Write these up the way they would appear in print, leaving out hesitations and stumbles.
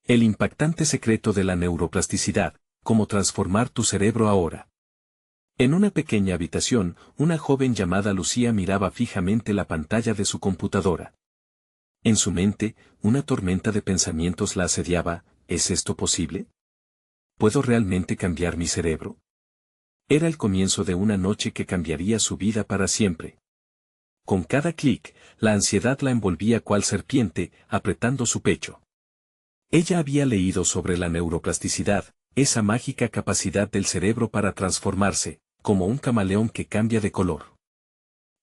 El impactante secreto de la neuroplasticidad, cómo transformar tu cerebro ahora. En una pequeña habitación, una joven llamada Lucía miraba fijamente la pantalla de su computadora. En su mente, una tormenta de pensamientos la asediaba. ¿Es esto posible? ¿Puedo realmente cambiar mi cerebro? Era el comienzo de una noche que cambiaría su vida para siempre. Con cada clic, la ansiedad la envolvía cual serpiente, apretando su pecho. Ella había leído sobre la neuroplasticidad, esa mágica capacidad del cerebro para transformarse, como un camaleón que cambia de color.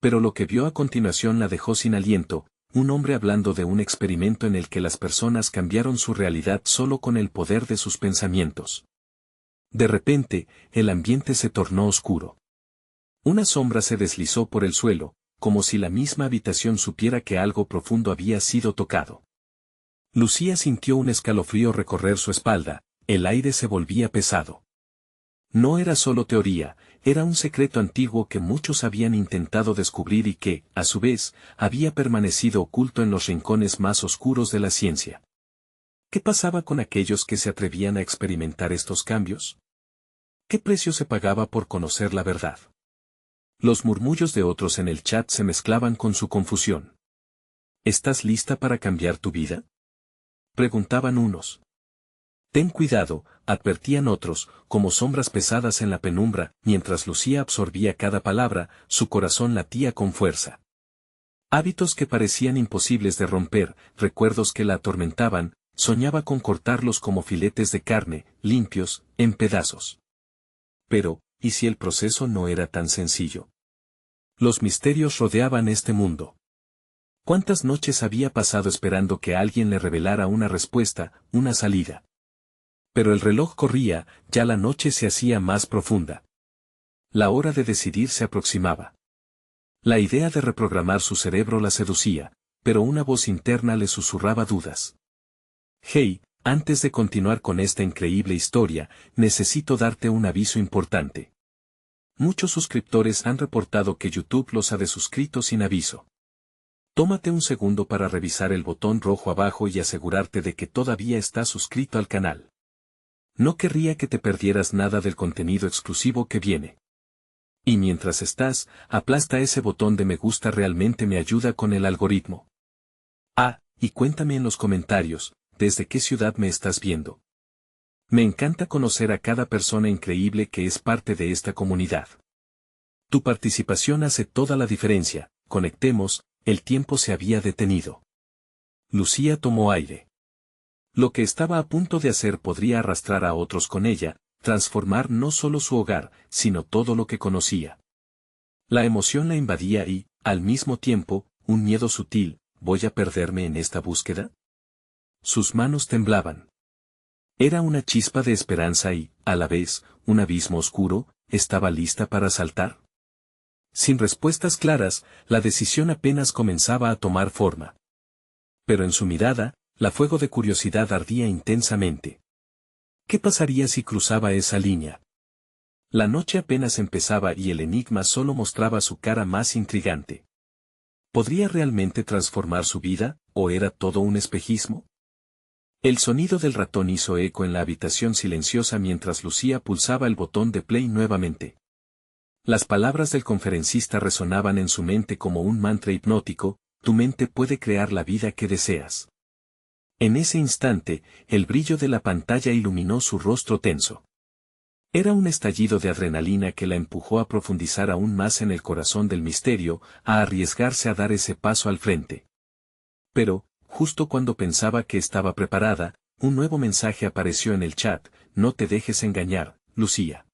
Pero lo que vio a continuación la dejó sin aliento, un hombre hablando de un experimento en el que las personas cambiaron su realidad solo con el poder de sus pensamientos. De repente, el ambiente se tornó oscuro. Una sombra se deslizó por el suelo, como si la misma habitación supiera que algo profundo había sido tocado. Lucía sintió un escalofrío recorrer su espalda, el aire se volvía pesado. No era solo teoría, era un secreto antiguo que muchos habían intentado descubrir y que, a su vez, había permanecido oculto en los rincones más oscuros de la ciencia. ¿Qué pasaba con aquellos que se atrevían a experimentar estos cambios? ¿Qué precio se pagaba por conocer la verdad? Los murmullos de otros en el chat se mezclaban con su confusión. ¿Estás lista para cambiar tu vida?, preguntaban unos. Ten cuidado, advertían otros, como sombras pesadas en la penumbra, mientras Lucía absorbía cada palabra, su corazón latía con fuerza. Hábitos que parecían imposibles de romper, recuerdos que la atormentaban, soñaba con cortarlos como filetes de carne, limpios, en pedazos. Pero, ¿y si el proceso no era tan sencillo? Los misterios rodeaban este mundo. ¿Cuántas noches había pasado esperando que alguien le revelara una respuesta, una salida? Pero el reloj corría, ya la noche se hacía más profunda. La hora de decidir se aproximaba. La idea de reprogramar su cerebro la seducía, pero una voz interna le susurraba dudas. Hey, antes de continuar con esta increíble historia, necesito darte un aviso importante. Muchos suscriptores han reportado que YouTube los ha desuscrito sin aviso. Tómate un segundo para revisar el botón rojo abajo y asegurarte de que todavía estás suscrito al canal. No querría que te perdieras nada del contenido exclusivo que viene. Y mientras estás, aplasta ese botón de me gusta, realmente me ayuda con el algoritmo. Y cuéntame en los comentarios, ¿desde qué ciudad me estás viendo? Me encanta conocer a cada persona increíble que es parte de esta comunidad. Tu participación hace toda la diferencia. Conectemos. El tiempo se había detenido. Lucía tomó aire. Lo que estaba a punto de hacer podría arrastrar a otros con ella, transformar no solo su hogar, sino todo lo que conocía. La emoción la invadía y, al mismo tiempo, un miedo sutil. ¿Voy a perderme en esta búsqueda? Sus manos temblaban. Era una chispa de esperanza y, a la vez, un abismo oscuro. ¿Estaba lista para saltar? Sin respuestas claras, la decisión apenas comenzaba a tomar forma. Pero en su mirada, la fuego de curiosidad ardía intensamente. ¿Qué pasaría si cruzaba esa línea? La noche apenas empezaba y el enigma solo mostraba su cara más intrigante. ¿Podría realmente transformar su vida, o era todo un espejismo? El sonido del ratón hizo eco en la habitación silenciosa mientras Lucía pulsaba el botón de play nuevamente. Las palabras del conferencista resonaban en su mente como un mantra hipnótico: tu mente puede crear la vida que deseas. En ese instante, el brillo de la pantalla iluminó su rostro tenso. Era un estallido de adrenalina que la empujó a profundizar aún más en el corazón del misterio, a arriesgarse a dar ese paso al frente. Pero, justo cuando pensaba que estaba preparada, un nuevo mensaje apareció en el chat: no te dejes engañar, Lucía.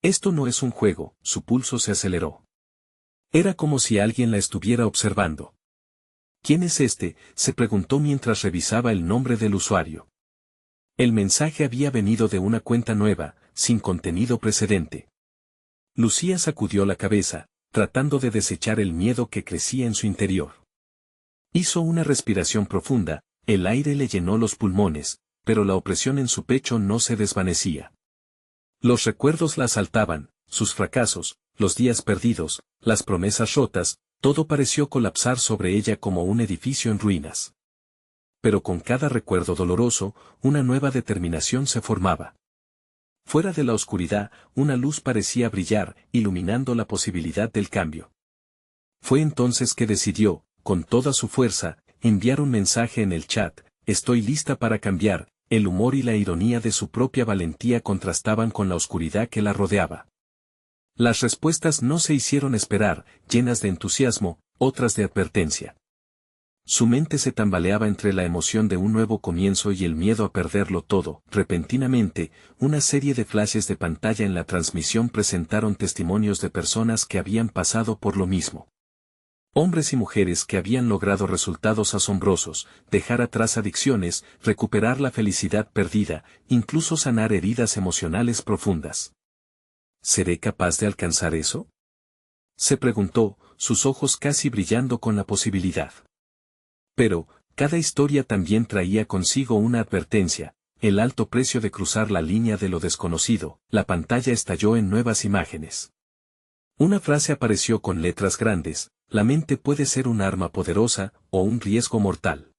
Esto no es un juego. Su pulso se aceleró. Era como si alguien la estuviera observando. ¿Quién es este?, se preguntó mientras revisaba el nombre del usuario. El mensaje había venido de una cuenta nueva, sin contenido precedente. Lucía sacudió la cabeza, tratando de desechar el miedo que crecía en su interior. Hizo una respiración profunda, el aire le llenó los pulmones, pero la opresión en su pecho no se desvanecía. Los recuerdos la asaltaban, sus fracasos, los días perdidos, las promesas rotas, todo pareció colapsar sobre ella como un edificio en ruinas. pero con cada recuerdo doloroso, una nueva determinación se formaba. Fuera de la oscuridad, una luz parecía brillar, iluminando la posibilidad del cambio. Fue entonces que decidió, con toda su fuerza, enviar un mensaje en el chat: estoy lista para cambiar. El humor y la ironía de su propia valentía contrastaban con la oscuridad que la rodeaba. Las respuestas no se hicieron esperar, llenas de entusiasmo, otras de advertencia. Su mente se tambaleaba entre la emoción de un nuevo comienzo y el miedo a perderlo todo. Repentinamente, una serie de flashes de pantalla en la transmisión presentaron testimonios de personas que habían pasado por lo mismo. Hombres y mujeres que habían logrado resultados asombrosos, dejar atrás adicciones, recuperar la felicidad perdida, incluso sanar heridas emocionales profundas. ¿Seré capaz de alcanzar eso?, se preguntó, sus ojos casi brillando con la posibilidad. Pero, cada historia también traía consigo una advertencia: el alto precio de cruzar la línea de lo desconocido. La pantalla estalló en nuevas imágenes. Una frase apareció con letras grandes: la mente puede ser un arma poderosa, o un riesgo mortal.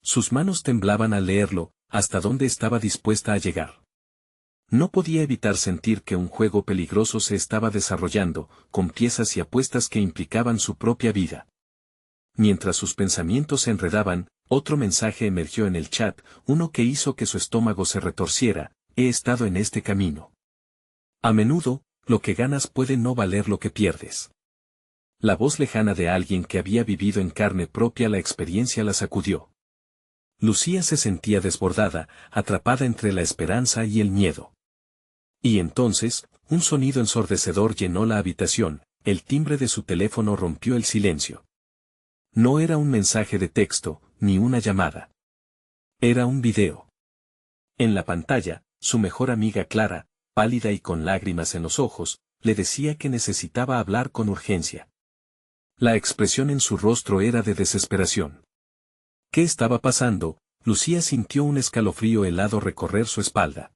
Sus manos temblaban al leerlo. ¿Hasta dónde estaba dispuesta a llegar? No podía evitar sentir que un juego peligroso se estaba desarrollando, con piezas y apuestas que implicaban su propia vida. Mientras sus pensamientos se enredaban, otro mensaje emergió en el chat, uno que hizo que su estómago se retorciera: he estado en este camino. A menudo, lo que ganas puede no valer lo que pierdes. La voz lejana de alguien que había vivido en carne propia la experiencia la sacudió. Lucía se sentía desbordada, atrapada entre la esperanza y el miedo. Y entonces, un sonido ensordecedor llenó la habitación: el timbre de su teléfono rompió el silencio. No era un mensaje de texto, ni una llamada. Era un video. En la pantalla, su mejor amiga Clara, pálida y con lágrimas en los ojos, le decía que necesitaba hablar con urgencia. La expresión en su rostro era de desesperación. ¿Qué estaba pasando? Lucía sintió un escalofrío helado recorrer su espalda.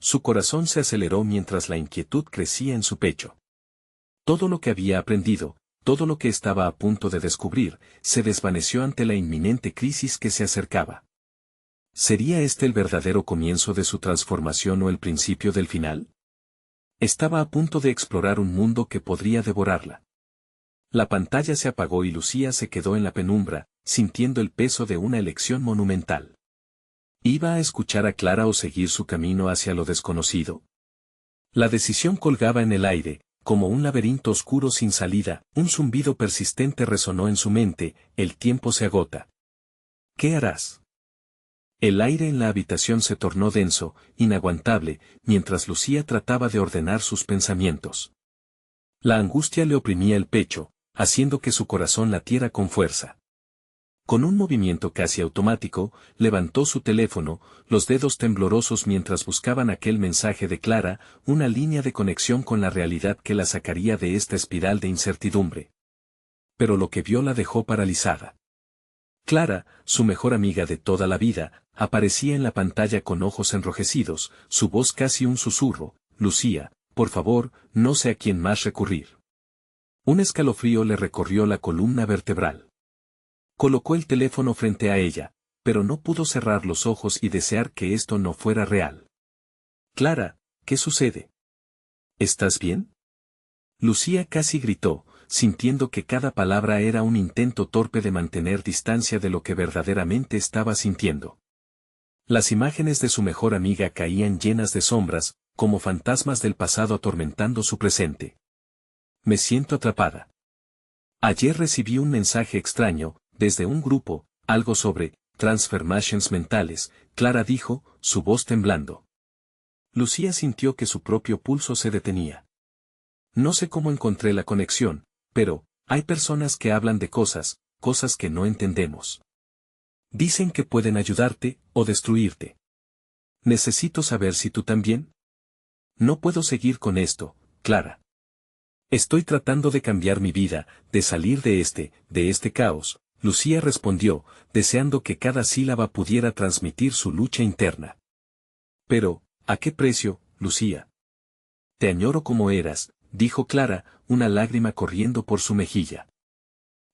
Su corazón se aceleró mientras la inquietud crecía en su pecho. Todo lo que había aprendido, todo lo que estaba a punto de descubrir, se desvaneció ante la inminente crisis que se acercaba. ¿Sería este el verdadero comienzo de su transformación o el principio del final? Estaba a punto de explorar un mundo que podría devorarla. La pantalla se apagó y Lucía se quedó en la penumbra, sintiendo el peso de una elección monumental. ¿Iba a escuchar a Clara o seguir su camino hacia lo desconocido? La decisión colgaba en el aire, como un laberinto oscuro sin salida. Un zumbido persistente resonó en su mente: el tiempo se agota. ¿Qué harás? El aire en la habitación se tornó denso, inaguantable, mientras Lucía trataba de ordenar sus pensamientos. La angustia le oprimía el pecho, haciendo que su corazón latiera con fuerza. Con un movimiento casi automático, levantó su teléfono, los dedos temblorosos mientras buscaban aquel mensaje de Clara, una línea de conexión con la realidad que la sacaría de esta espiral de incertidumbre. Pero lo que vio la dejó paralizada. Clara, su mejor amiga de toda la vida, aparecía en la pantalla con ojos enrojecidos, su voz casi un susurro: Lucía, por favor, no sé a quién más recurrir. Un escalofrío le recorrió la columna vertebral. Colocó el teléfono frente a ella, pero no pudo cerrar los ojos y desear que esto no fuera real. Clara, ¿qué sucede? ¿Estás bien? Lucía casi gritó, sintiendo que cada palabra era un intento torpe de mantener distancia de lo que verdaderamente estaba sintiendo. Las imágenes de su mejor amiga caían llenas de sombras, como fantasmas del pasado atormentando su presente. Me siento atrapada. Ayer recibí un mensaje extraño, desde un grupo, algo sobre transformations mentales, Clara dijo, su voz temblando. Lucía sintió que su propio pulso se detenía. No sé cómo encontré la conexión, pero, hay personas que hablan de cosas que no entendemos. Dicen que pueden ayudarte, o destruirte. Necesito saber si tú también. No puedo seguir con esto, Clara. Estoy tratando de cambiar mi vida, de salir de este caos, Lucía respondió, deseando que cada sílaba pudiera transmitir su lucha interna. Pero, ¿a qué precio, Lucía? Te añoro como eras, dijo Clara, una lágrima corriendo por su mejilla.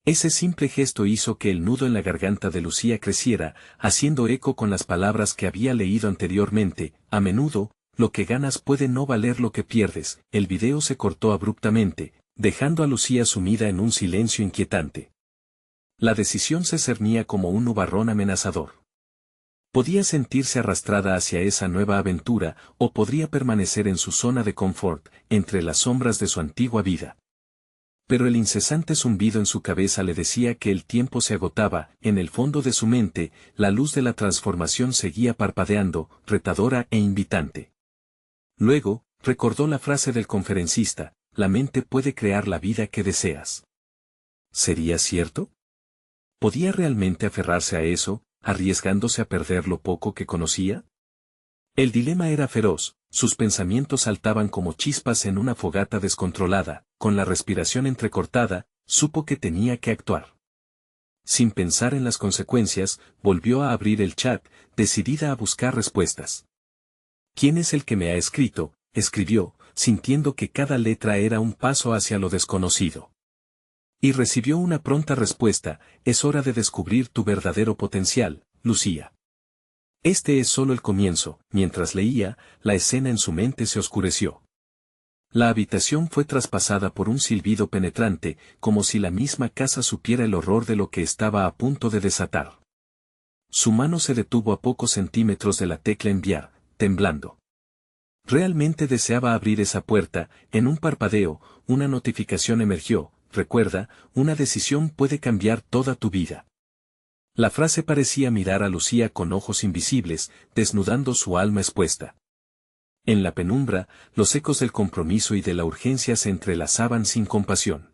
Ese simple gesto hizo que el nudo en la garganta de Lucía creciera, haciendo eco con las palabras que había leído anteriormente. A menudo, lo que ganas puede no valer lo que pierdes. El video se cortó abruptamente, dejando a Lucía sumida en un silencio inquietante. La decisión se cernía como un nubarrón amenazador. Podía sentirse arrastrada hacia esa nueva aventura, o podría permanecer en su zona de confort, entre las sombras de su antigua vida. Pero el incesante zumbido en su cabeza le decía que el tiempo se agotaba. En el fondo de su mente, la luz de la transformación seguía parpadeando, retadora e invitante. Luego, recordó la frase del conferencista: la mente puede crear la vida que deseas. ¿Sería cierto? ¿Podía realmente aferrarse a eso, arriesgándose a perder lo poco que conocía? El dilema era feroz, sus pensamientos saltaban como chispas en una fogata descontrolada. Con la respiración entrecortada, supo que tenía que actuar. Sin pensar en las consecuencias, volvió a abrir el chat, decidida a buscar respuestas. ¿Quién es el que me ha escrito?, escribió, sintiendo que cada letra era un paso hacia lo desconocido. Y recibió una pronta respuesta: es hora de descubrir tu verdadero potencial, Lucía. Este es solo el comienzo. Mientras leía, la escena en su mente se oscureció. La habitación fue traspasada por un silbido penetrante, como si la misma casa supiera el horror de lo que estaba a punto de desatar. Su mano se detuvo a pocos centímetros de la tecla enviar, temblando. Realmente deseaba abrir esa puerta. En un parpadeo, una notificación emergió: recuerda, una decisión puede cambiar toda tu vida. La frase parecía mirar a Lucía con ojos invisibles, desnudando su alma expuesta. En la penumbra, los ecos del compromiso y de la urgencia se entrelazaban sin compasión.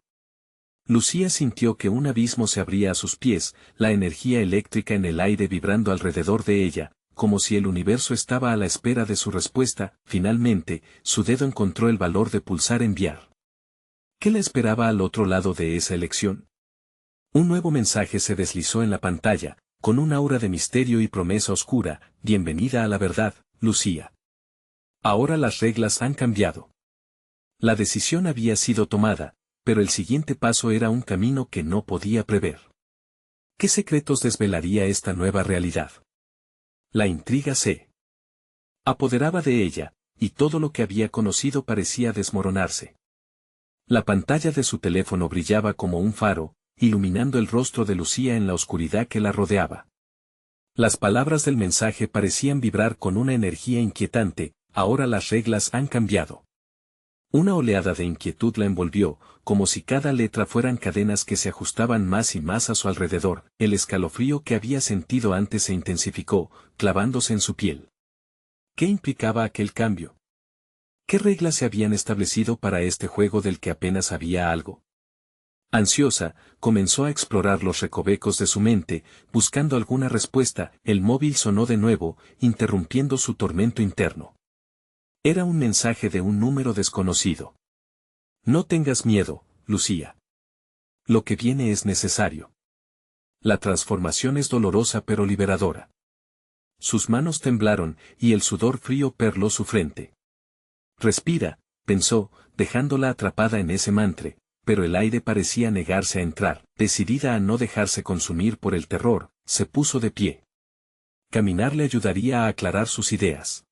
Lucía sintió que un abismo se abría a sus pies, la energía eléctrica en el aire vibrando alrededor de ella, como si el universo estaba a la espera de su respuesta. Finalmente, su dedo encontró el valor de pulsar enviar. ¿Qué le esperaba al otro lado de esa elección? Un nuevo mensaje se deslizó en la pantalla, con un aura de misterio y promesa oscura: bienvenida a la verdad, Lucía. Ahora las reglas han cambiado. La decisión había sido tomada, pero el siguiente paso era un camino que no podía prever. ¿Qué secretos desvelaría esta nueva realidad? La intriga se apoderaba de ella, y todo lo que había conocido parecía desmoronarse. La pantalla de su teléfono brillaba como un faro, iluminando el rostro de Lucía en la oscuridad que la rodeaba. Las palabras del mensaje parecían vibrar con una energía inquietante: ahora las reglas han cambiado. Una oleada de inquietud la envolvió, como si cada letra fueran cadenas que se ajustaban más y más a su alrededor. El escalofrío que había sentido antes se intensificó, clavándose en su piel. ¿Qué implicaba aquel cambio? ¿Qué reglas se habían establecido para este juego del que apenas sabía algo? Ansiosa, comenzó a explorar los recovecos de su mente, buscando alguna respuesta. El móvil sonó de nuevo, interrumpiendo su tormento interno. Era un mensaje de un número desconocido. No tengas miedo, Lucía. Lo que viene es necesario. La transformación es dolorosa pero liberadora. Sus manos temblaron, y el sudor frío perló su frente. Respira, pensó, dejándola atrapada en ese mantre, pero el aire parecía negarse a entrar. Decidida a no dejarse consumir por el terror, se puso de pie. Caminar le ayudaría a aclarar sus ideas.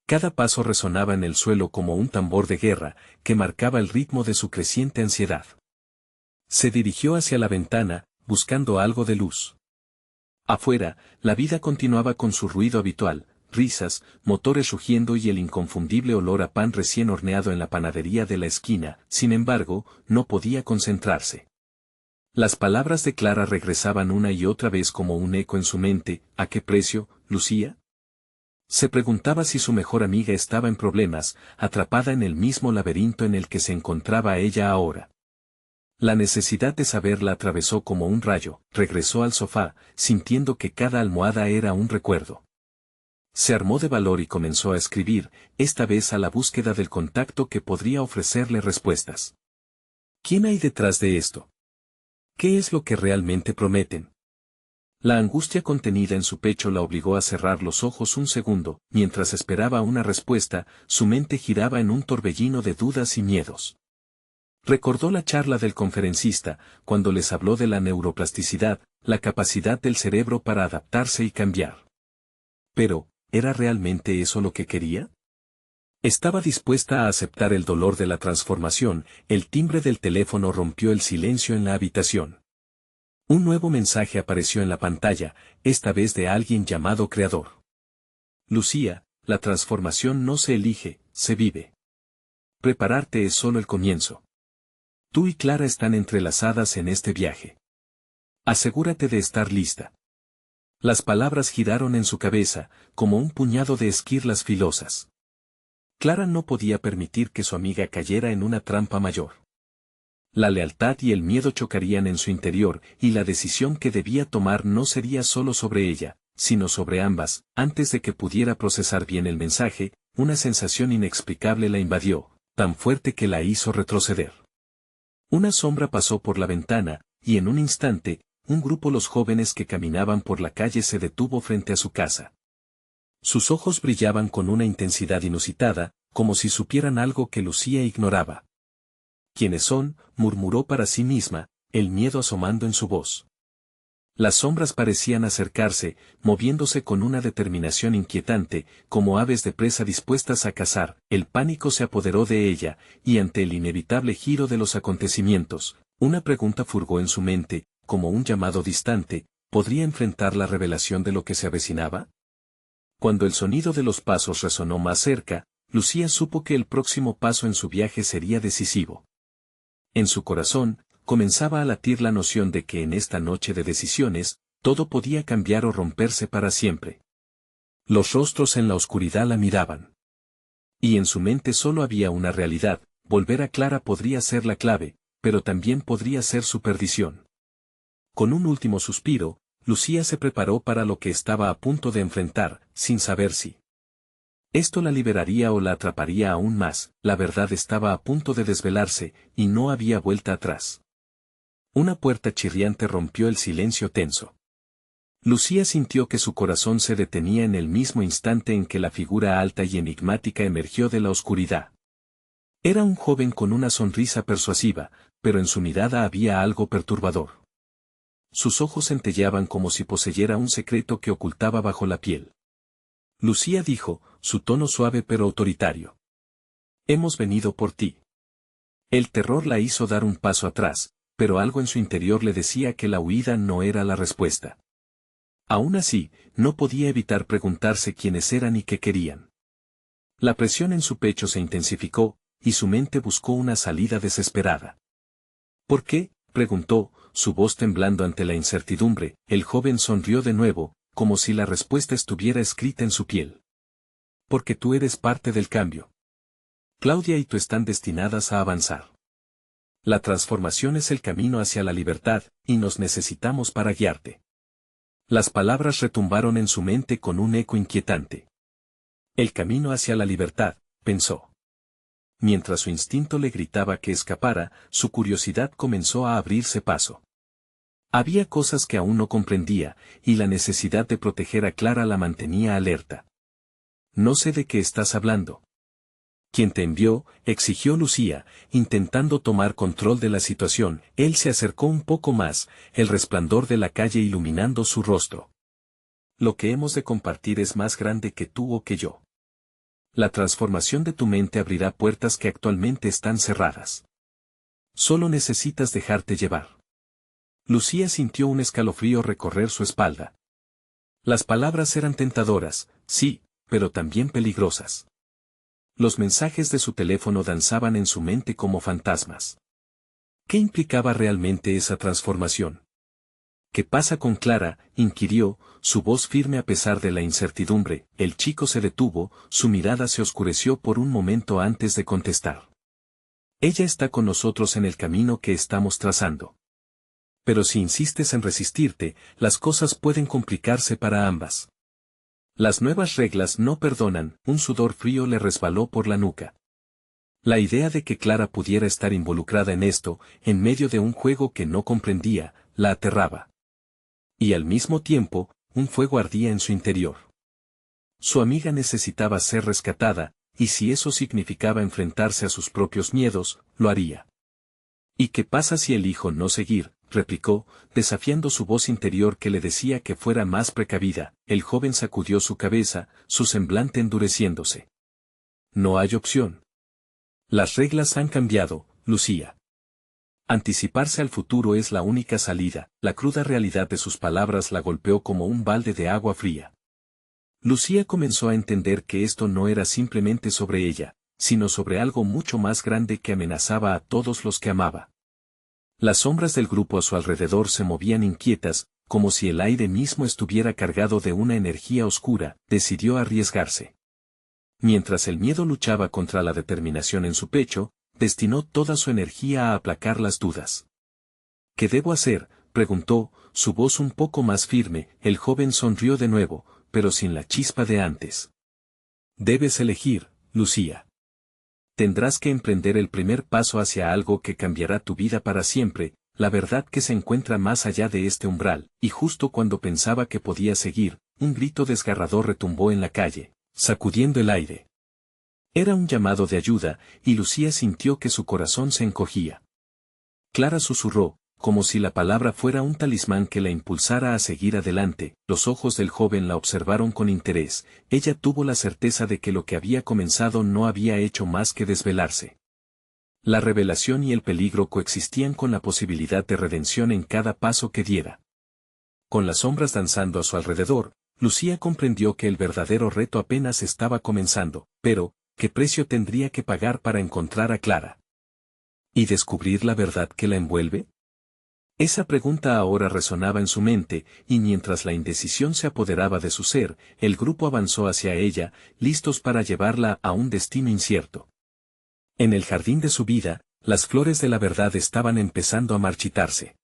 Cada paso resonaba en el suelo como un tambor de guerra, que marcaba el ritmo de su creciente ansiedad. Se dirigió hacia la ventana, buscando algo de luz. Afuera, la vida continuaba con su ruido habitual: risas, motores rugiendo y el inconfundible olor a pan recién horneado en la panadería de la esquina. Sin embargo, no podía concentrarse. Las palabras de Clara regresaban una y otra vez como un eco en su mente: ¿a qué precio, Lucía? Se preguntaba si su mejor amiga estaba en problemas, atrapada en el mismo laberinto en el que se encontraba ella ahora. La necesidad de saber la atravesó como un rayo. Regresó al sofá, sintiendo que cada almohada era un recuerdo. Se armó de valor y comenzó a escribir, esta vez a la búsqueda del contacto que podría ofrecerle respuestas. ¿Quién hay detrás de esto? ¿Qué es lo que realmente prometen? La angustia contenida en su pecho la obligó a cerrar los ojos un segundo. Mientras esperaba una respuesta, su mente giraba en un torbellino de dudas y miedos. Recordó la charla del conferencista, cuando les habló de la neuroplasticidad, la capacidad del cerebro para adaptarse y cambiar. Pero, ¿era realmente eso lo que quería? Estaba dispuesta a aceptar el dolor de la transformación. El timbre del teléfono rompió el silencio en la habitación. Un nuevo mensaje apareció en la pantalla, esta vez de alguien llamado Creador. Lucía, la transformación no se elige, se vive. Prepararte es solo el comienzo. Tú y Clara están entrelazadas en este viaje. Asegúrate de estar lista. Las palabras giraron en su cabeza, como un puñado de esquirlas filosas. Clara no podía permitir que su amiga cayera en una trampa mayor. La lealtad y el miedo chocarían en su interior, y la decisión que debía tomar no sería solo sobre ella, sino sobre ambas. Antes de que pudiera procesar bien el mensaje, una sensación inexplicable la invadió, tan fuerte que la hizo retroceder. Una sombra pasó por la ventana, y en un instante, un grupo de los jóvenes que caminaban por la calle se detuvo frente a su casa. Sus ojos brillaban con una intensidad inusitada, como si supieran algo que Lucía ignoraba. ¿Quiénes son?, murmuró para sí misma, el miedo asomando en su voz. Las sombras parecían acercarse, moviéndose con una determinación inquietante, como aves de presa dispuestas a cazar. El pánico se apoderó de ella, y ante el inevitable giro de los acontecimientos, una pregunta furgó en su mente, como un llamado distante: ¿podría enfrentar la revelación de lo que se avecinaba? Cuando el sonido de los pasos resonó más cerca, Lucía supo que el próximo paso en su viaje sería decisivo. En su corazón, comenzaba a latir la noción de que en esta noche de decisiones, todo podía cambiar o romperse para siempre. Los rostros en la oscuridad la miraban. Y en su mente solo había una realidad: volver a Clara podría ser la clave, pero también podría ser su perdición. Con un último suspiro, Lucía se preparó para lo que estaba a punto de enfrentar, sin saber si esto la liberaría o la atraparía aún más. La verdad estaba a punto de desvelarse, y no había vuelta atrás. Una puerta chirriante rompió el silencio tenso. Lucía sintió que su corazón se detenía en el mismo instante en que la figura alta y enigmática emergió de la oscuridad. Era un joven con una sonrisa persuasiva, pero en su mirada había algo perturbador. Sus ojos centelleaban como si poseyera un secreto que ocultaba bajo la piel. Lucía dijo, su tono suave pero autoritario: hemos venido por ti. El terror la hizo dar un paso atrás, pero algo en su interior le decía que la huida no era la respuesta. Aún así, no podía evitar preguntarse quiénes eran y qué querían. La presión en su pecho se intensificó, y su mente buscó una salida desesperada. ¿Por qué?, preguntó, su voz temblando ante la incertidumbre. El joven sonrió de nuevo, como si la respuesta estuviera escrita en su piel. Porque tú eres parte del cambio. Claudia y tú están destinadas a avanzar. La transformación es el camino hacia la libertad, y nos necesitamos para guiarte. Las palabras retumbaron en su mente con un eco inquietante. El camino hacia la libertad, pensó. Mientras su instinto le gritaba que escapara, su curiosidad comenzó a abrirse paso. Había cosas que aún no comprendía, y la necesidad de proteger a Clara la mantenía alerta. No sé de qué estás hablando. ¿Quién te envió?, exigió Lucía, intentando tomar control de la situación. Él se acercó un poco más, el resplandor de la calle iluminando su rostro. Lo que hemos de compartir es más grande que tú o que yo. La transformación de tu mente abrirá puertas que actualmente están cerradas. Solo necesitas dejarte llevar. Lucía sintió un escalofrío recorrer su espalda. Las palabras eran tentadoras, sí, pero también peligrosas. Los mensajes de su teléfono danzaban en su mente como fantasmas. ¿Qué implicaba realmente esa transformación? ¿Qué pasa con Clara?, inquirió, su voz firme a pesar de la incertidumbre. El chico se detuvo, su mirada se oscureció por un momento antes de contestar. Ella está con nosotros en el camino que estamos trazando. Pero si insistes en resistirte, las cosas pueden complicarse para ambas. Las nuevas reglas no perdonan. Un sudor frío le resbaló por la nuca. La idea de que Clara pudiera estar involucrada en esto, en medio de un juego que no comprendía, la aterraba. Y al mismo tiempo, un fuego ardía en su interior. Su amiga necesitaba ser rescatada, y si eso significaba enfrentarse a sus propios miedos, lo haría. ¿Y qué pasa si elijo no seguir?, replicó, desafiando su voz interior que le decía que fuera más precavida. El joven sacudió su cabeza, su semblante endureciéndose. No hay opción. Las reglas han cambiado, Lucía. Anticiparse al futuro es la única salida. La cruda realidad de sus palabras la golpeó como un balde de agua fría. Lucía comenzó a entender que esto no era simplemente sobre ella, sino sobre algo mucho más grande que amenazaba a todos los que amaba. Las sombras del grupo a su alrededor se movían inquietas, como si el aire mismo estuviera cargado de una energía oscura. Decidió arriesgarse. Mientras el miedo luchaba contra la determinación en su pecho, destinó toda su energía a aplacar las dudas. ¿Qué debo hacer?, preguntó, su voz un poco más firme. El joven sonrió de nuevo, pero sin la chispa de antes. Debes elegir, Lucía. Tendrás que emprender el primer paso hacia algo que cambiará tu vida para siempre, la verdad que se encuentra más allá de este umbral. Y justo cuando pensaba que podía seguir, un grito desgarrador retumbó en la calle, sacudiendo el aire. Era un llamado de ayuda, y Lucía sintió que su corazón se encogía. Clara susurró, como si la palabra fuera un talismán que la impulsara a seguir adelante. Los ojos del joven la observaron con interés. Ella tuvo la certeza de que lo que había comenzado no había hecho más que desvelarse. La revelación y el peligro coexistían con la posibilidad de redención en cada paso que diera. Con las sombras danzando a su alrededor, Lucía comprendió que el verdadero reto apenas estaba comenzando, pero, ¿qué precio tendría que pagar para encontrar a Clara? ¿Y descubrir la verdad que la envuelve? Esa pregunta ahora resonaba en su mente, y mientras la indecisión se apoderaba de su ser, el grupo avanzó hacia ella, listos para llevarla a un destino incierto. En el jardín de su vida, las flores de la verdad estaban empezando a marchitarse.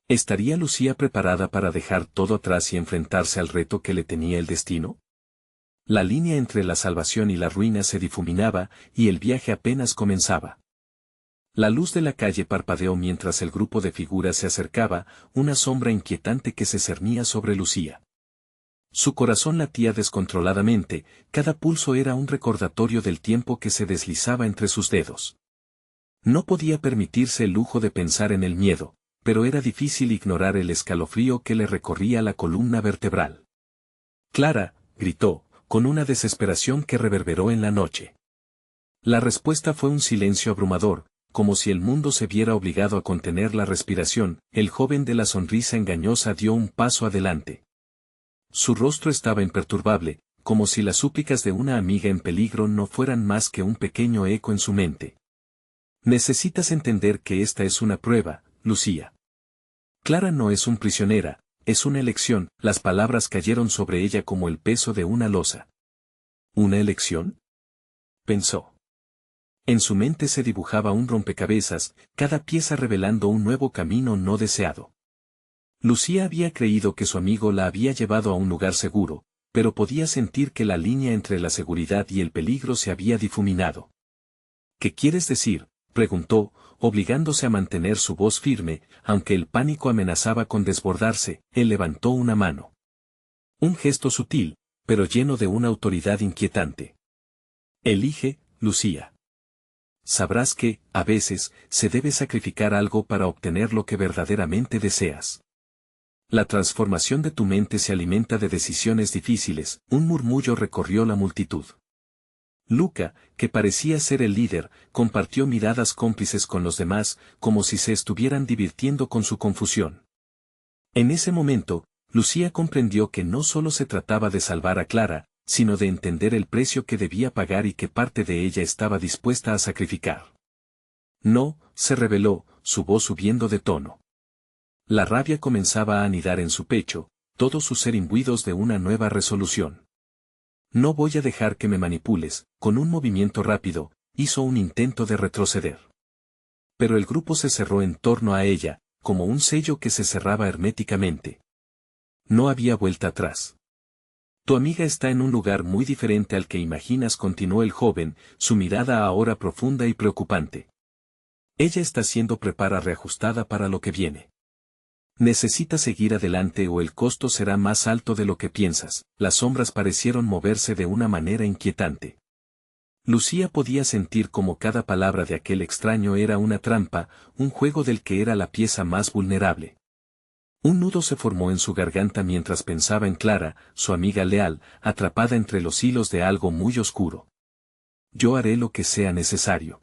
¿Estaría Lucía preparada para dejar todo atrás y enfrentarse al reto que le tenía el destino? La línea entre la salvación y la ruina se difuminaba, y el viaje apenas comenzaba. La luz de la calle parpadeó mientras el grupo de figuras se acercaba, una sombra inquietante que se cernía sobre Lucía. Su corazón latía descontroladamente, cada pulso era un recordatorio del tiempo que se deslizaba entre sus dedos. No podía permitirse el lujo de pensar en el miedo, pero era difícil ignorar el escalofrío que le recorría la columna vertebral. «Clara», gritó, con una desesperación que reverberó en la noche. La respuesta fue un silencio abrumador, como si el mundo se viera obligado a contener la respiración. El joven de la sonrisa engañosa dio un paso adelante. Su rostro estaba imperturbable, como si las súplicas de una amiga en peligro no fueran más que un pequeño eco en su mente. Necesitas entender que esta es una prueba, Lucía. Clara no es un prisionera, es una elección. Las palabras cayeron sobre ella como el peso de una losa. ¿Una elección?, pensó. En su mente se dibujaba un rompecabezas, cada pieza revelando un nuevo camino no deseado. Lucía había creído que su amigo la había llevado a un lugar seguro, pero podía sentir que la línea entre la seguridad y el peligro se había difuminado. ¿Qué quieres decir?, preguntó, obligándose a mantener su voz firme, aunque el pánico amenazaba con desbordarse. Él levantó una mano. Un gesto sutil, pero lleno de una autoridad inquietante. Elige, Lucía. Sabrás que, a veces, se debe sacrificar algo para obtener lo que verdaderamente deseas. La transformación de tu mente se alimenta de decisiones difíciles. Un murmullo recorrió la multitud. Luca, que parecía ser el líder, compartió miradas cómplices con los demás, como si se estuvieran divirtiendo con su confusión. En ese momento, Lucía comprendió que no solo se trataba de salvar a Clara, sino de entender el precio que debía pagar y que parte de ella estaba dispuesta a sacrificar. No, se rebeló, su voz subiendo de tono. La rabia comenzaba a anidar en su pecho, todo su ser imbuidos de una nueva resolución. No voy a dejar que me manipules. Con un movimiento rápido, hizo un intento de retroceder. Pero el grupo se cerró en torno a ella, como un sello que se cerraba herméticamente. No había vuelta atrás. Tu amiga está en un lugar muy diferente al que imaginas, continuó el joven, su mirada ahora profunda y preocupante. Ella está siendo reajustada para lo que viene. Necesita seguir adelante o el costo será más alto de lo que piensas. Las sombras parecieron moverse de una manera inquietante. Lucía podía sentir como cada palabra de aquel extraño era una trampa, un juego del que era la pieza más vulnerable. Un nudo se formó en su garganta mientras pensaba en Clara, su amiga leal, atrapada entre los hilos de algo muy oscuro. Yo haré lo que sea necesario.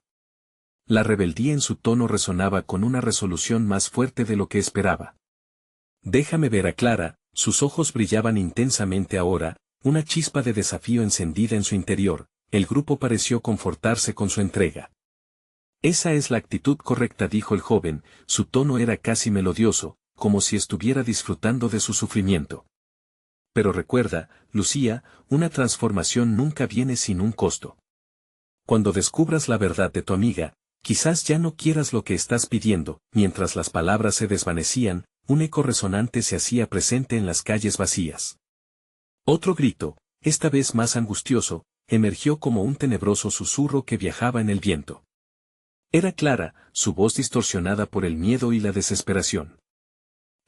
La rebeldía en su tono resonaba con una resolución más fuerte de lo que esperaba. Déjame ver a Clara, sus ojos brillaban intensamente ahora, una chispa de desafío encendida en su interior. El grupo pareció confortarse con su entrega. Esa es la actitud correcta, dijo el joven, su tono era casi melodioso, como si estuviera disfrutando de su sufrimiento. Pero recuerda, Lucía, una transformación nunca viene sin un costo. Cuando descubras la verdad de tu amiga, quizás ya no quieras lo que estás pidiendo. Mientras las palabras se desvanecían, un eco resonante se hacía presente en las calles vacías. Otro grito, esta vez más angustioso, emergió como un tenebroso susurro que viajaba en el viento. Era Clara, su voz distorsionada por el miedo y la desesperación.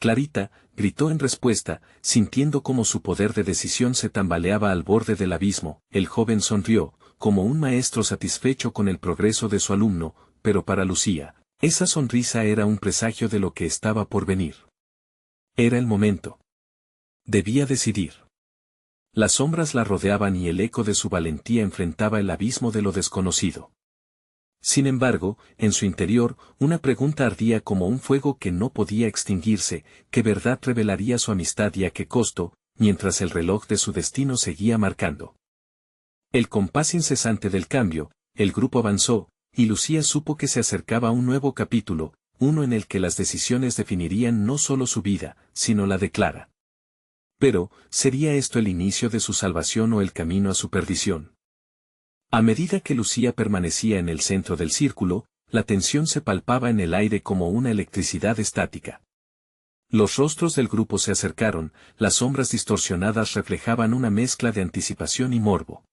Clarita, gritó en respuesta, sintiendo como su poder de decisión se tambaleaba al borde del abismo. El joven sonrió, como un maestro satisfecho con el progreso de su alumno, pero para Lucía, esa sonrisa era un presagio de lo que estaba por venir. Era el momento. Debía decidir. Las sombras la rodeaban y el eco de su valentía enfrentaba el abismo de lo desconocido. Sin embargo, en su interior, una pregunta ardía como un fuego que no podía extinguirse: ¿qué verdad revelaría su amistad y a qué costo? Mientras el reloj de su destino seguía marcando el compás incesante del cambio, el grupo avanzó, y Lucía supo que se acercaba un nuevo capítulo, uno en el que las decisiones definirían no solo su vida, sino la de Clara. Pero, ¿sería esto el inicio de su salvación o el camino a su perdición? A medida que Lucía permanecía en el centro del círculo, la tensión se palpaba en el aire como una electricidad estática. Los rostros del grupo se acercaron, las sombras distorsionadas reflejaban una mezcla de anticipación y morbo.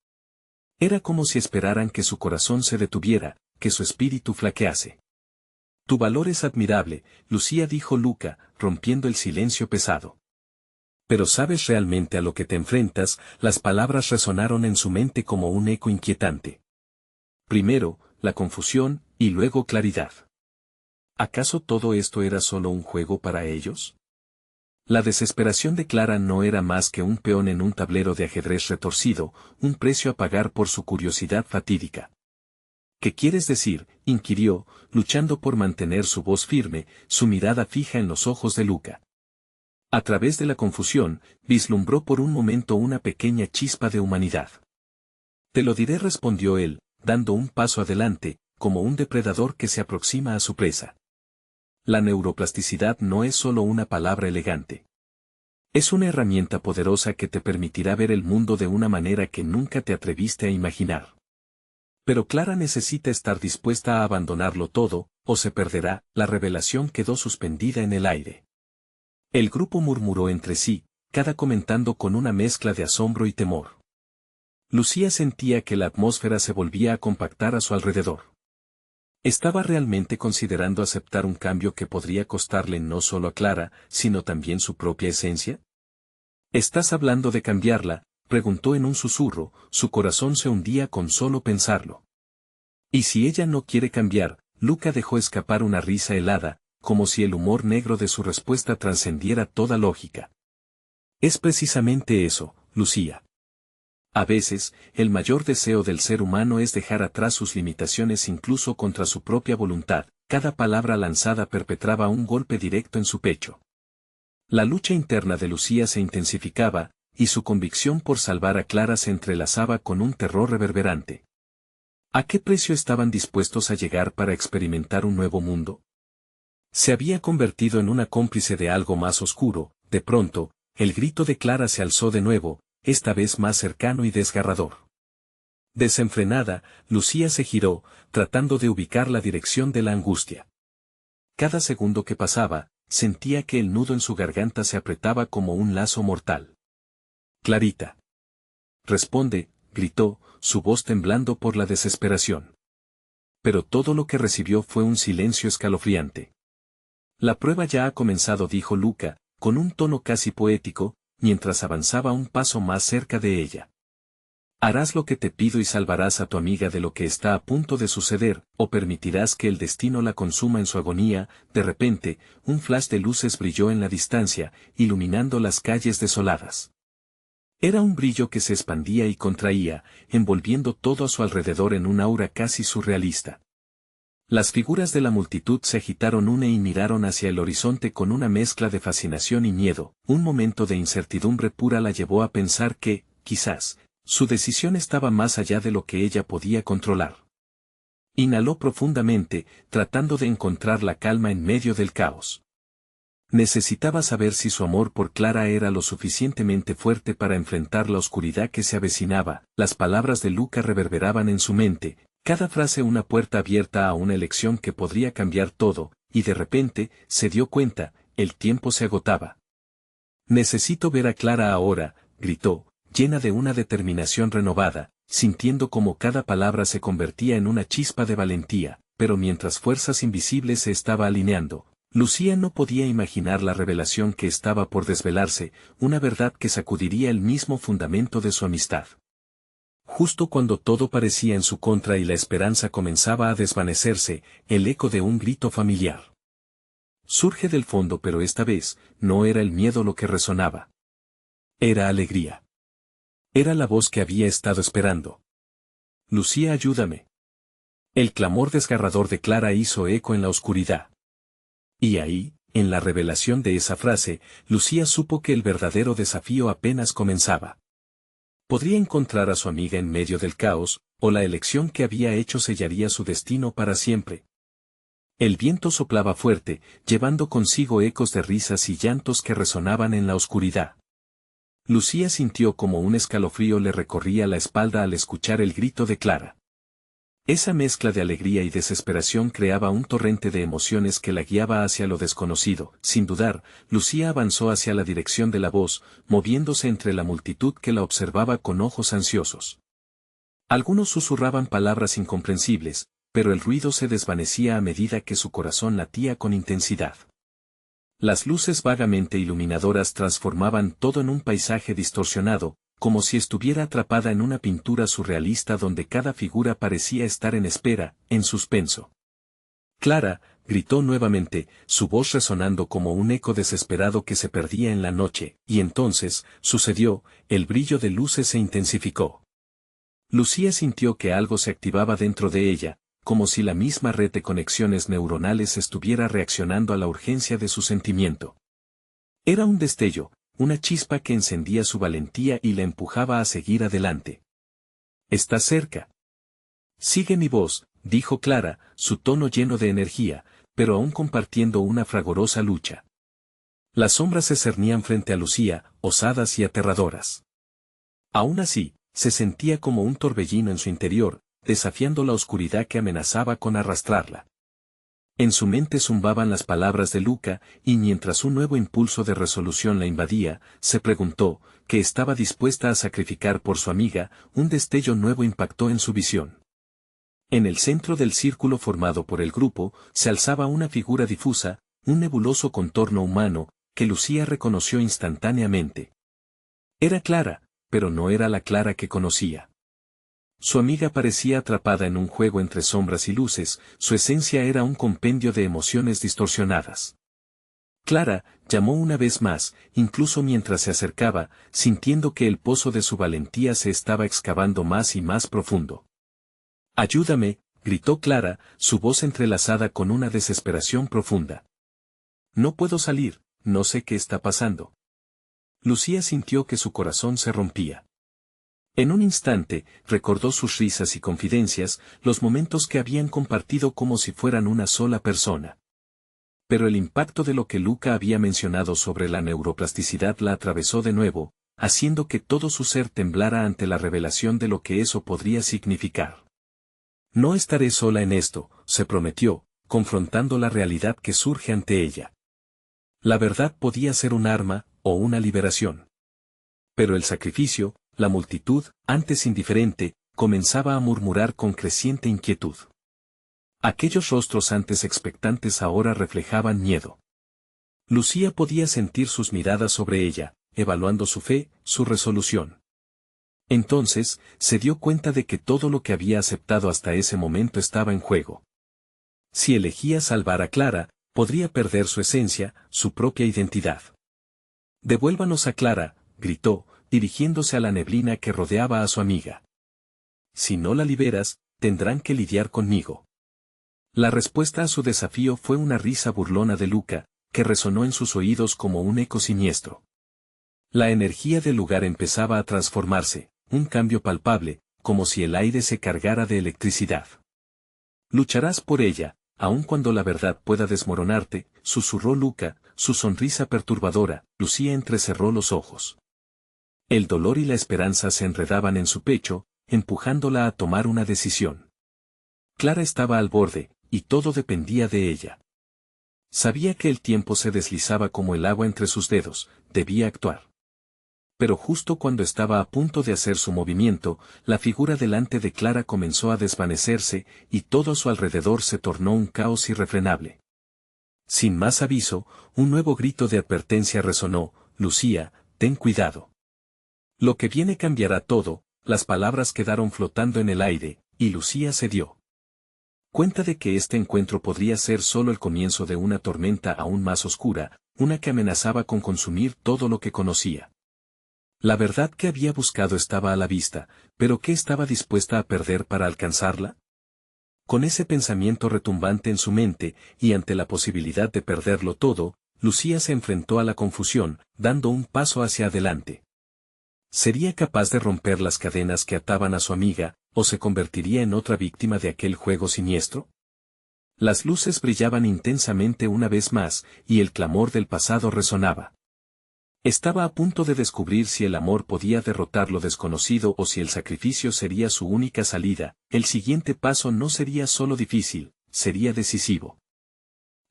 Era como si esperaran que su corazón se detuviera, que su espíritu flaquease. Tu valor es admirable, Lucía, dijo Luca, rompiendo el silencio pesado. Pero ¿sabes realmente a lo que te enfrentas? Las palabras resonaron en su mente como un eco inquietante. Primero, la confusión, y luego claridad. ¿Acaso todo esto era solo un juego para ellos? La desesperación de Clara no era más que un peón en un tablero de ajedrez retorcido, un precio a pagar por su curiosidad fatídica. ¿Qué quieres decir?, inquirió, luchando por mantener su voz firme, su mirada fija en los ojos de Luca. A través de la confusión, vislumbró por un momento una pequeña chispa de humanidad. Te lo diré, respondió él, dando un paso adelante, como un depredador que se aproxima a su presa. La neuroplasticidad no es solo una palabra elegante. Es una herramienta poderosa que te permitirá ver el mundo de una manera que nunca te atreviste a imaginar. Pero Clara necesita estar dispuesta a abandonarlo todo, o se perderá. La revelación quedó suspendida en el aire. El grupo murmuró entre sí, cada comentando con una mezcla de asombro y temor. Lucía sentía que la atmósfera se volvía a compactar a su alrededor. ¿Estaba realmente considerando aceptar un cambio que podría costarle no solo a Clara, sino también su propia esencia? ¿Estás hablando de cambiarla?, preguntó en un susurro, su corazón se hundía con solo pensarlo. ¿Y si ella no quiere cambiar? Luca dejó escapar una risa helada, como si el humor negro de su respuesta trascendiera toda lógica. Es precisamente eso, Lucía. A veces, el mayor deseo del ser humano es dejar atrás sus limitaciones incluso contra su propia voluntad. Cada palabra lanzada perpetraba un golpe directo en su pecho. La lucha interna de Lucía se intensificaba, y su convicción por salvar a Clara se entrelazaba con un terror reverberante. ¿A qué precio estaban dispuestos a llegar para experimentar un nuevo mundo? Se había convertido en una cómplice de algo más oscuro. De pronto, el grito de Clara se alzó de nuevo, esta vez más cercano y desgarrador. Desenfrenada, Lucía se giró, tratando de ubicar la dirección de la angustia. Cada segundo que pasaba, sentía que el nudo en su garganta se apretaba como un lazo mortal. Clarita. Responde, gritó, su voz temblando por la desesperación. Pero todo lo que recibió fue un silencio escalofriante. La prueba ya ha comenzado, dijo Luca, con un tono casi poético, mientras avanzaba un paso más cerca de ella. ¿Harás lo que te pido y salvarás a tu amiga de lo que está a punto de suceder, o permitirás que el destino la consuma en su agonía? De repente, un flash de luces brilló en la distancia, iluminando las calles desoladas. Era un brillo que se expandía y contraía, envolviendo todo a su alrededor en un aura casi surrealista. Las figuras de la multitud se agitaron una y miraron hacia el horizonte con una mezcla de fascinación y miedo. Un momento de incertidumbre pura la llevó a pensar que, quizás, su decisión estaba más allá de lo que ella podía controlar. Inhaló profundamente, tratando de encontrar la calma en medio del caos. Necesitaba saber si su amor por Clara era lo suficientemente fuerte para enfrentar la oscuridad que se avecinaba. Las palabras de Luca reverberaban en su mente, cada frase una puerta abierta a una elección que podría cambiar todo, y de repente, se dio cuenta, el tiempo se agotaba. «Necesito ver a Clara ahora», gritó, llena de una determinación renovada, sintiendo como cada palabra se convertía en una chispa de valentía, pero mientras fuerzas invisibles se estaba alineando, Lucía no podía imaginar la revelación que estaba por desvelarse, una verdad que sacudiría el mismo fundamento de su amistad. Justo cuando todo parecía en su contra y la esperanza comenzaba a desvanecerse, el eco de un grito familiar surge del fondo, pero esta vez, no era el miedo lo que resonaba. Era alegría. Era la voz que había estado esperando. «Lucía, ayúdame». El clamor desgarrador de Clara hizo eco en la oscuridad. Y ahí, en la revelación de esa frase, Lucía supo que el verdadero desafío apenas comenzaba. Podría encontrar a su amiga en medio del caos, o la elección que había hecho sellaría su destino para siempre. El viento soplaba fuerte, llevando consigo ecos de risas y llantos que resonaban en la oscuridad. Lucía sintió como un escalofrío le recorría la espalda al escuchar el grito de Clara. Esa mezcla de alegría y desesperación creaba un torrente de emociones que la guiaba hacia lo desconocido. Sin dudar, Lucía avanzó hacia la dirección de la voz, moviéndose entre la multitud que la observaba con ojos ansiosos. Algunos susurraban palabras incomprensibles, pero el ruido se desvanecía a medida que su corazón latía con intensidad. Las luces vagamente iluminadoras transformaban todo en un paisaje distorsionado, como si estuviera atrapada en una pintura surrealista donde cada figura parecía estar en espera, en suspenso. «Clara», gritó nuevamente, su voz resonando como un eco desesperado que se perdía en la noche, y entonces, sucedió, el brillo de luces se intensificó. Lucía sintió que algo se activaba dentro de ella, como si la misma red de conexiones neuronales estuviera reaccionando a la urgencia de su sentimiento. Era un destello, una chispa que encendía su valentía y la empujaba a seguir adelante. «Está cerca». «Sigue mi voz», dijo Clara, su tono lleno de energía, pero aún compartiendo una fragorosa lucha. Las sombras se cernían frente a Lucía, osadas y aterradoras. Aún así, se sentía como un torbellino en su interior, desafiando la oscuridad que amenazaba con arrastrarla. En su mente zumbaban las palabras de Luca, y mientras un nuevo impulso de resolución la invadía, se preguntó, ¿qué estaba dispuesta a sacrificar por su amiga? Un destello nuevo impactó en su visión. En el centro del círculo formado por el grupo, se alzaba una figura difusa, un nebuloso contorno humano, que Lucía reconoció instantáneamente. Era Clara, pero no era la Clara que conocía. Su amiga parecía atrapada en un juego entre sombras y luces, su esencia era un compendio de emociones distorsionadas. Clara, llamó una vez más, incluso mientras se acercaba, sintiendo que el pozo de su valentía se estaba excavando más y más profundo. «Ayúdame», gritó Clara, su voz entrelazada con una desesperación profunda. «No puedo salir, no sé qué está pasando». Lucía sintió que su corazón se rompía. En un instante, recordó sus risas y confidencias, los momentos que habían compartido como si fueran una sola persona. Pero el impacto de lo que Luca había mencionado sobre la neuroplasticidad la atravesó de nuevo, haciendo que todo su ser temblara ante la revelación de lo que eso podría significar. «No estaré sola en esto», se prometió, confrontando la realidad que surge ante ella. La verdad podía ser un arma, o una liberación. Pero el sacrificio, la multitud, antes indiferente, comenzaba a murmurar con creciente inquietud. Aquellos rostros antes expectantes ahora reflejaban miedo. Lucía podía sentir sus miradas sobre ella, evaluando su fe, su resolución. Entonces, se dio cuenta de que todo lo que había aceptado hasta ese momento estaba en juego. Si elegía salvar a Clara, podría perder su esencia, su propia identidad. «Devuélvanos a Clara», gritó, dirigiéndose a la neblina que rodeaba a su amiga. «Si no la liberas, tendrán que lidiar conmigo». La respuesta a su desafío fue una risa burlona de Luca, que resonó en sus oídos como un eco siniestro. La energía del lugar empezaba a transformarse, un cambio palpable, como si el aire se cargara de electricidad. «Lucharás por ella, aun cuando la verdad pueda desmoronarte», susurró Luca, su sonrisa perturbadora. Lucía entrecerró los ojos. El dolor y la esperanza se enredaban en su pecho, empujándola a tomar una decisión. Clara estaba al borde, y todo dependía de ella. Sabía que el tiempo se deslizaba como el agua entre sus dedos, debía actuar. Pero justo cuando estaba a punto de hacer su movimiento, la figura delante de Clara comenzó a desvanecerse, y todo a su alrededor se tornó un caos irrefrenable. Sin más aviso, un nuevo grito de advertencia resonó: «Lucía, ten cuidado. Lo que viene cambiará todo». Las palabras quedaron flotando en el aire, y Lucía se dio cuenta de que este encuentro podría ser solo el comienzo de una tormenta aún más oscura, una que amenazaba con consumir todo lo que conocía. La verdad que había buscado estaba a la vista, pero ¿qué estaba dispuesta a perder para alcanzarla? Con ese pensamiento retumbante en su mente, y ante la posibilidad de perderlo todo, Lucía se enfrentó a la confusión, dando un paso hacia adelante. ¿Sería capaz de romper las cadenas que ataban a su amiga, o se convertiría en otra víctima de aquel juego siniestro? Las luces brillaban intensamente una vez más, y el clamor del pasado resonaba. Estaba a punto de descubrir si el amor podía derrotar lo desconocido o si el sacrificio sería su única salida. El siguiente paso no sería solo difícil, sería decisivo.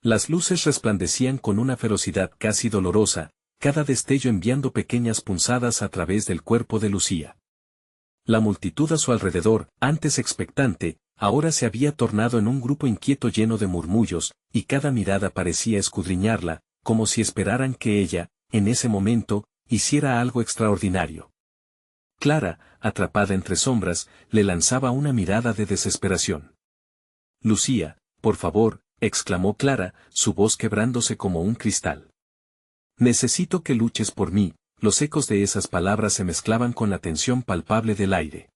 Las luces resplandecían con una ferocidad casi dolorosa, cada destello enviando pequeñas punzadas a través del cuerpo de Lucía. La multitud a su alrededor, antes expectante, ahora se había tornado en un grupo inquieto lleno de murmullos, y cada mirada parecía escudriñarla, como si esperaran que ella, en ese momento, hiciera algo extraordinario. Clara, atrapada entre sombras, le lanzaba una mirada de desesperación. «Lucía, por favor», exclamó Clara, su voz quebrándose como un cristal. «Necesito que luches por mí». Los ecos de esas palabras se mezclaban con la tensión palpable del aire.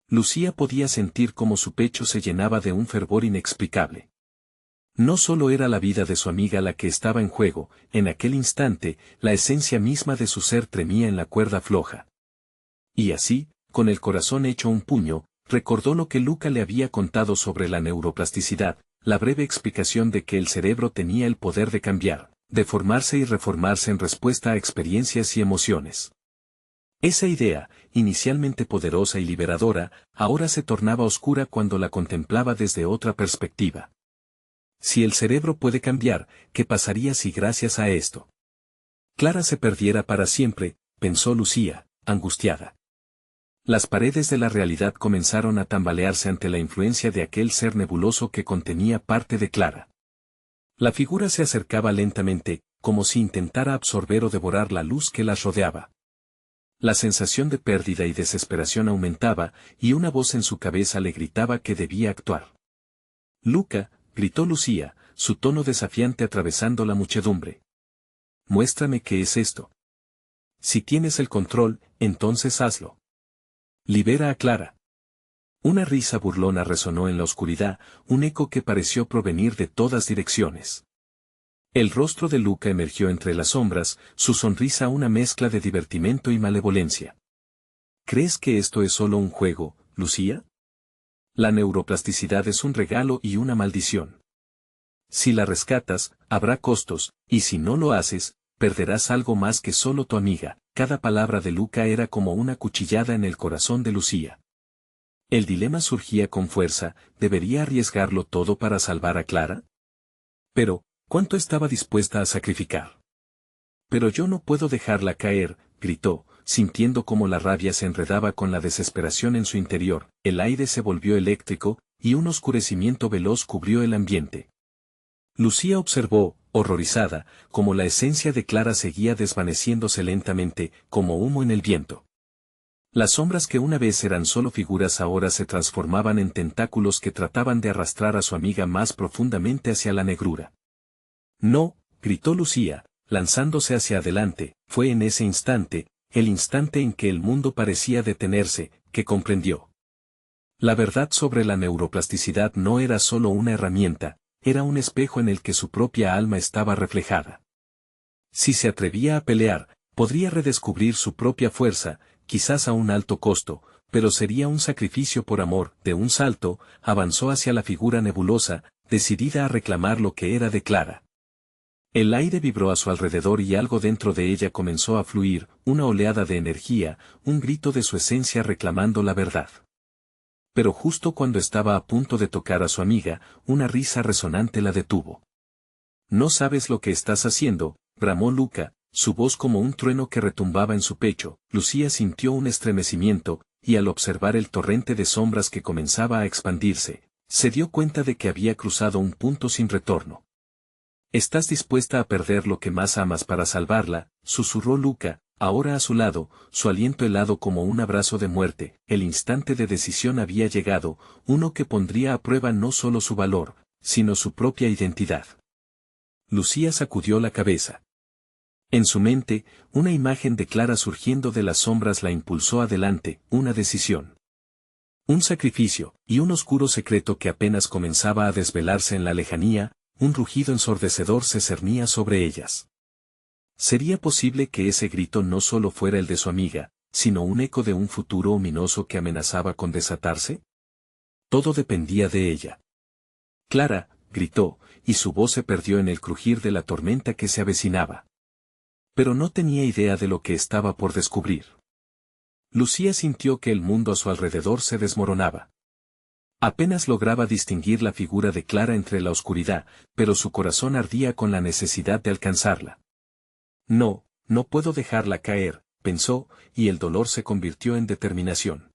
Lucía podía sentir cómo su pecho se llenaba de un fervor inexplicable. No solo era la vida de su amiga la que estaba en juego, en aquel instante, la esencia misma de su ser tremía en la cuerda floja. Y así, con el corazón hecho un puño, recordó lo que Luca le había contado sobre la neuroplasticidad, la breve explicación de que el cerebro tenía el poder de cambiar, de formarse y reformarse en respuesta a experiencias y emociones. Esa idea, inicialmente poderosa y liberadora, ahora se tornaba oscura cuando la contemplaba desde otra perspectiva. Si el cerebro puede cambiar, ¿qué pasaría si gracias a esto Clara se perdiera para siempre?, pensó Lucía, angustiada. Las paredes de la realidad comenzaron a tambalearse ante la influencia de aquel ser nebuloso que contenía parte de Clara. La figura se acercaba lentamente, como si intentara absorber o devorar la luz que las rodeaba. La sensación de pérdida y desesperación aumentaba, y una voz en su cabeza le gritaba que debía actuar. «Luca», gritó Lucía, su tono desafiante atravesando la muchedumbre. «Muéstrame qué es esto. Si tienes el control, entonces hazlo. Libera a Clara». Una risa burlona resonó en la oscuridad, un eco que pareció provenir de todas direcciones. El rostro de Luca emergió entre las sombras, su sonrisa una mezcla de divertimento y malevolencia. «¿Crees que esto es solo un juego, Lucía? La neuroplasticidad es un regalo y una maldición. Si la rescatas, habrá costos, y si no lo haces, perderás algo más que solo tu amiga». Cada palabra de Luca era como una cuchillada en el corazón de Lucía. El dilema surgía con fuerza: ¿debería arriesgarlo todo para salvar a Clara? Pero, ¿cuánto estaba dispuesta a sacrificar? «Pero yo no puedo dejarla caer», gritó, sintiendo cómo la rabia se enredaba con la desesperación en su interior. El aire se volvió eléctrico, y un oscurecimiento veloz cubrió el ambiente. Lucía observó, horrorizada, cómo la esencia de Clara seguía desvaneciéndose lentamente, como humo en el viento. Las sombras que una vez eran solo figuras ahora se transformaban en tentáculos que trataban de arrastrar a su amiga más profundamente hacia la negrura. No, gritó Lucía, lanzándose hacia adelante. Fue en ese instante, el instante en que el mundo parecía detenerse, que comprendió. La verdad sobre la neuroplasticidad no era solo una herramienta, era un espejo en el que su propia alma estaba reflejada. Si se atrevía a pelear, podría redescubrir su propia fuerza, quizás a un alto costo, pero sería un sacrificio por amor. De un salto, avanzó hacia la figura nebulosa, decidida a reclamar lo que era de Clara. El aire vibró a su alrededor y algo dentro de ella comenzó a fluir, una oleada de energía, un grito de su esencia reclamando la verdad. Pero justo cuando estaba a punto de tocar a su amiga, una risa resonante la detuvo. «No sabes lo que estás haciendo», bramó Luca, su voz como un trueno que retumbaba en su pecho. Lucía sintió un estremecimiento, y al observar el torrente de sombras que comenzaba a expandirse, se dio cuenta de que había cruzado un punto sin retorno. «¿Estás dispuesta a perder lo que más amas para salvarla?», susurró Luca, ahora a su lado, su aliento helado como un abrazo de muerte. El instante de decisión había llegado, uno que pondría a prueba no solo su valor, sino su propia identidad. Lucía sacudió la cabeza. En su mente, una imagen de Clara surgiendo de las sombras la impulsó adelante, una decisión. Un sacrificio, y un oscuro secreto que apenas comenzaba a desvelarse en la lejanía, un rugido ensordecedor se cernía sobre ellas. ¿Sería posible que ese grito no solo fuera el de su amiga, sino un eco de un futuro ominoso que amenazaba con desatarse? Todo dependía de ella. «Clara», gritó, y su voz se perdió en el crujir de la tormenta que se avecinaba. Pero no tenía idea de lo que estaba por descubrir. Lucía sintió que el mundo a su alrededor se desmoronaba. Apenas lograba distinguir la figura de Clara entre la oscuridad, pero su corazón ardía con la necesidad de alcanzarla. «No, no puedo dejarla caer», pensó, y el dolor se convirtió en determinación.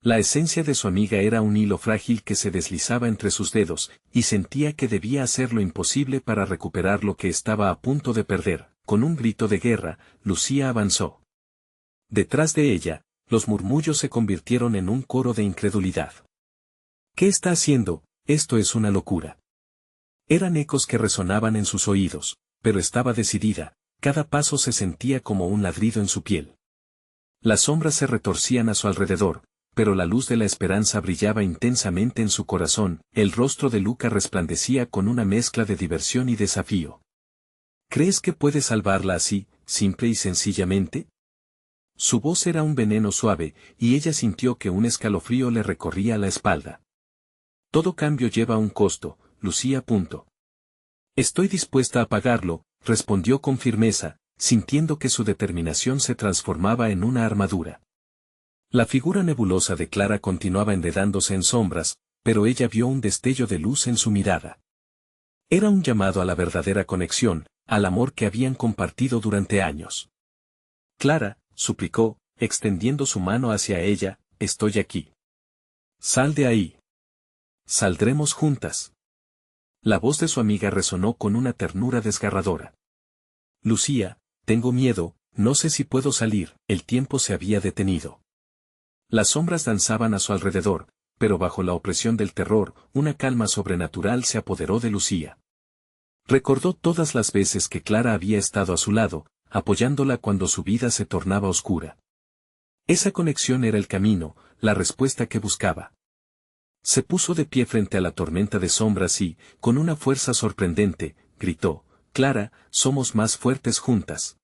La esencia de su amiga era un hilo frágil que se deslizaba entre sus dedos, y sentía que debía hacer lo imposible para recuperar lo que estaba a punto de perder. Con un grito de guerra, Lucía avanzó. Detrás de ella, los murmullos se convirtieron en un coro de incredulidad. «¿Qué está haciendo? Esto es una locura». Eran ecos que resonaban en sus oídos, pero estaba decidida, cada paso se sentía como un ladrido en su piel. Las sombras se retorcían a su alrededor, pero la luz de la esperanza brillaba intensamente en su corazón. El rostro de Luca resplandecía con una mezcla de diversión y desafío. «¿Crees que puedes salvarla así, simple y sencillamente?». Su voz era un veneno suave, y ella sintió que un escalofrío le recorría la espalda. «Todo cambio lleva un costo, Lucía. Estoy dispuesta a pagarlo», respondió con firmeza, sintiendo que su determinación se transformaba en una armadura. La figura nebulosa de Clara continuaba enredándose en sombras, pero ella vio un destello de luz en su mirada. Era un llamado a la verdadera conexión, al amor que habían compartido durante años. «Clara», suplicó, extendiendo su mano hacia ella, «estoy aquí. Sal de ahí. Saldremos juntas». La voz de su amiga resonó con una ternura desgarradora. «Lucía, tengo miedo, no sé si puedo salir». El tiempo se había detenido. Las sombras danzaban a su alrededor, pero bajo la opresión del terror, una calma sobrenatural se apoderó de Lucía. Recordó todas las veces que Clara había estado a su lado, apoyándola cuando su vida se tornaba oscura. Esa conexión era el camino, la respuesta que buscaba. Se puso de pie frente a la tormenta de sombras y, con una fuerza sorprendente, gritó: «Clara, somos más fuertes juntas.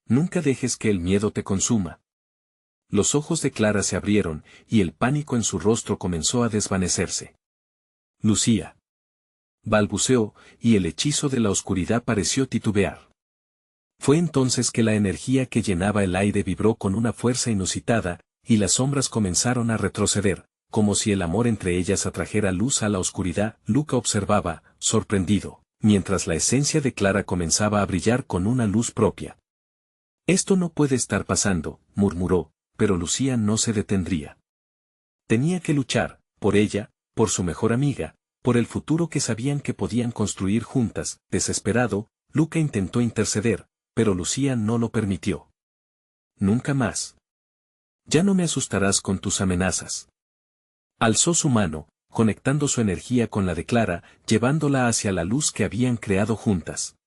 Nunca dejes que el miedo te consuma». Los ojos de Clara se abrieron, y el pánico en su rostro comenzó a desvanecerse. «Lucía», balbuceó, y el hechizo de la oscuridad pareció titubear. Fue entonces que la energía que llenaba el aire vibró con una fuerza inusitada, y las sombras comenzaron a retroceder, como si el amor entre ellas atrajera luz a la oscuridad. Luca observaba, sorprendido, mientras la esencia de Clara comenzaba a brillar con una luz propia. «Esto no puede estar pasando», murmuró, pero Lucía no se detendría. Tenía que luchar, por ella, por su mejor amiga, por el futuro que sabían que podían construir juntas. Desesperado, Luca intentó interceder, pero Lucía no lo permitió. «Nunca más. Ya no me asustarás con tus amenazas. Alzó su mano, conectando su energía con la de Clara, llevándola hacia la luz que habían creado juntas.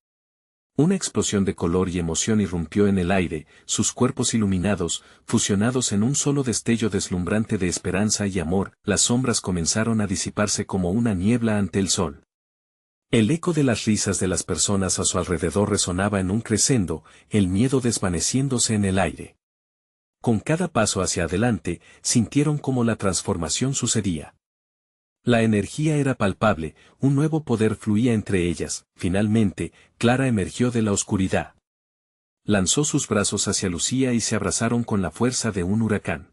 Una explosión de color y emoción irrumpió en el aire, sus cuerpos iluminados, fusionados en un solo destello deslumbrante de esperanza y amor, las sombras comenzaron a disiparse como una niebla ante el sol. El eco de las risas de las personas a su alrededor resonaba en un crescendo, el miedo desvaneciéndose en el aire. Con cada paso hacia adelante, sintieron cómo la transformación sucedía. La energía era palpable, un nuevo poder fluía entre ellas. Finalmente, Clara emergió de la oscuridad. Lanzó sus brazos hacia Lucía y se abrazaron con la fuerza de un huracán.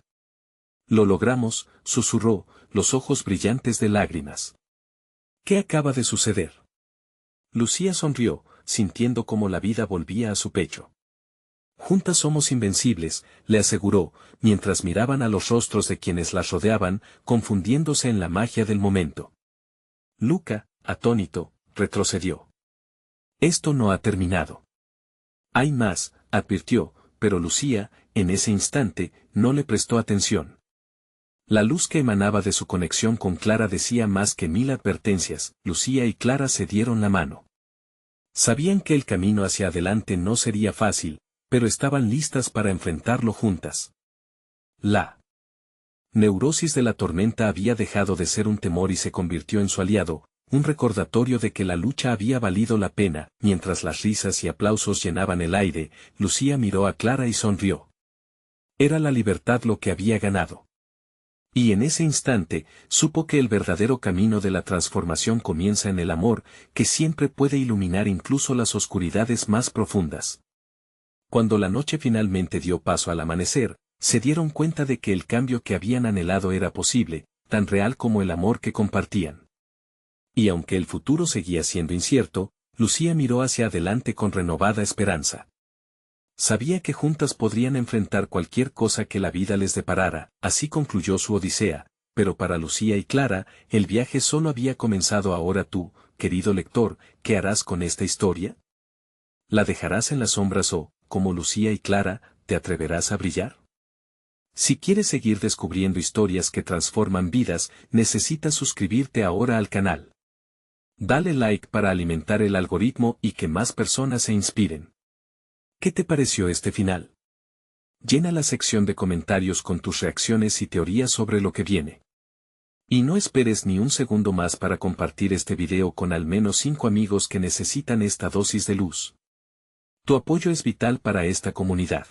Lo logramos, susurró, los ojos brillantes de lágrimas. ¿Qué acaba de suceder? Lucía sonrió, sintiendo cómo la vida volvía a su pecho. Juntas somos invencibles, le aseguró, mientras miraban a los rostros de quienes las rodeaban, confundiéndose en la magia del momento. Luca, atónito, retrocedió. Esto no ha terminado. Hay más, advirtió, pero Lucía, en ese instante, no le prestó atención. La luz que emanaba de su conexión con Clara decía más que 1000 advertencias. Lucía y Clara se dieron la mano. Sabían que el camino hacia adelante no sería fácil, pero estaban listas para enfrentarlo juntas. La neurosis de la tormenta había dejado de ser un temor y se convirtió en su aliado, un recordatorio de que la lucha había valido la pena. Mientras las risas y aplausos llenaban el aire, Lucía miró a Clara y sonrió. Era la libertad lo que había ganado. Y en ese instante, supo que el verdadero camino de la transformación comienza en el amor, que siempre puede iluminar incluso las oscuridades más profundas. Cuando la noche finalmente dio paso al amanecer, se dieron cuenta de que el cambio que habían anhelado era posible, tan real como el amor que compartían. Y aunque el futuro seguía siendo incierto, Lucía miró hacia adelante con renovada esperanza. Sabía que juntas podrían enfrentar cualquier cosa que la vida les deparara. Así concluyó su odisea, pero para Lucía y Clara, el viaje solo había comenzado. Ahora tú, querido lector, ¿qué harás con esta historia? ¿La dejarás en las sombras o, como Lucía y Clara, te atreverás a brillar? Si quieres seguir descubriendo historias que transforman vidas, necesitas suscribirte ahora al canal. Dale like para alimentar el algoritmo y que más personas se inspiren. ¿Qué te pareció este final? Llena la sección de comentarios con tus reacciones y teorías sobre lo que viene. Y no esperes ni un segundo más para compartir este video con al menos 5 amigos que necesitan esta dosis de luz. Tu apoyo es vital para esta comunidad.